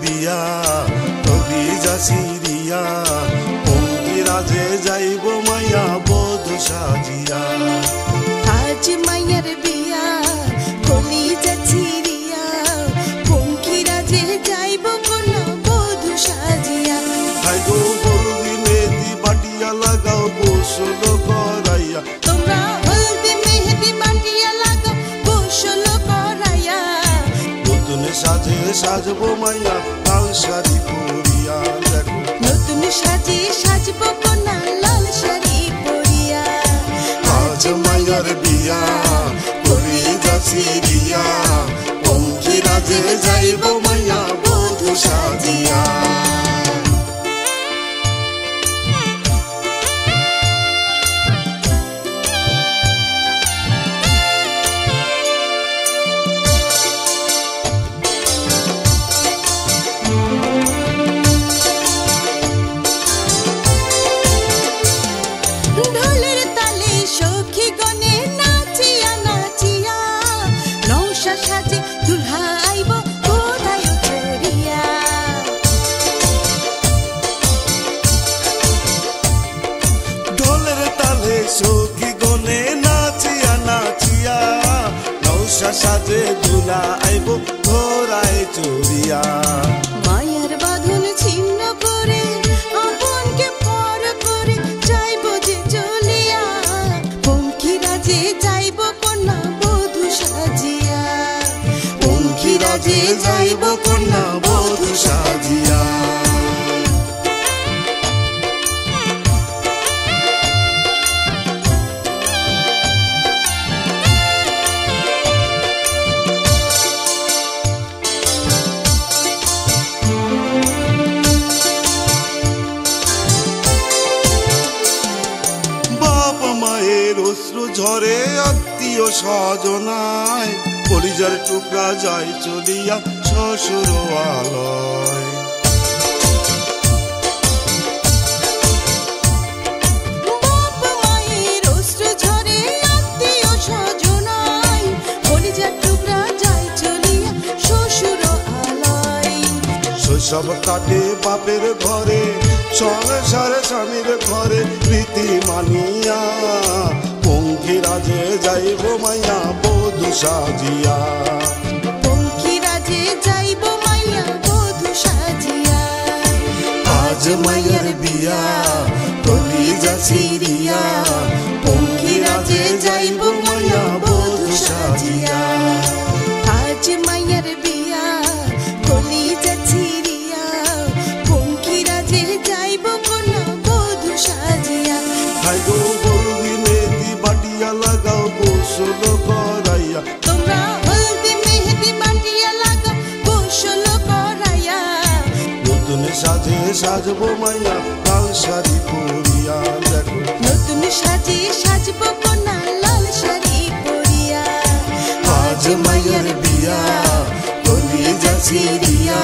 বিয়া কলিজা সিরিয়া পঙ্কিরাজে যাইব মাইয়া বধূ সাজিয়া। আজ মাইয়ার বিয়া কলিজা সিরিয়া পঙ্কিরাজে যাইব কন্যা বধূ সাজিয়া। হাই গো হলদি মেহেদি বাটিয়া লাগাও গোসল করাইয়া। তোমরা হলদি মেহেদি বাটিয়া লাগাও গোসল করাইয়া। নতুন সাজে সাজবো মাইয়া লাল শাড়ি পরিয়া। দেখো নতুন সাজে সাজবো কন্যা লাল শাড়ি পরিয়া। আজ মাইয়ার বিয়া কলিজা সিরিয়া পঙ্কিরাজে যাইব মাইয়া বধূ সাজিয়া। ঢোলের তালে সখী গনে নাচিয়া নাচিয়া নৌশা সাজে দুলহা আইব ঘোড়ায় চড়িয়া। ঢোলের তালে সখী গনে নাচিয়া নাচিয়া নৌশা সাজে দুলা আইব ঘোড়ায় চড়িয়া। মায়ার বাঁধন ছিন্ন করে আপনকে পর করে যাইব যে চলিয়া। পঙ্কিরাজে যাইব কন্যা বধূ সাজিয়া। পঙ্কিরাজে যাইব কন্যা বধূ সাজিয়া। বাপ মায়ের অশ্রু ঝরে আত্মীয় স্বজনায় কলিজার টুকরা যায় চলিয়া শ্বশুর আলয়। বাপ মায়ের অশ্রু ঝরে আত্মীয় স্বজনায় কলিজার টুকরা যায় চলিয়া শ্বশুর আলয়। শৈশব কাটে বাপের ঘরে সংসারে স্বামীর ঘরে রীতি মানিয়া পঙ্কিরাজে যাইব মাইয়া বধূ সাজিয়া। পঙ্কিরাজে যাইব মাইয়া বধূ সাজিয়া। আজ মাইয়ার বিয়া কলিজা সিরিয়া পঙ্কিরাজে যাইব মাইয়া বধূ সাজিয়া। আজ মাইয়ার বিয়া কলিজা সিরিয়া পঙ্কিরাজে যাইব কন্যা বধূ সাজিয়া। হাই গো হলদি মেহেদি বাটিয়া লাগাও গোসল করাইয়া। তোমরা হলদি মেহেদি বাটিয়া লাগাও গোসল করাইয়া। নতুন সাজে সাজবো মাইয়া লাল শাড়ি পরিয়া। দেখো নতুন সাজে সাজবো কন্যা লাল শাড়ি পরিয়া। আজ মাইয়ার বিয়া কলিজা সিরিয়া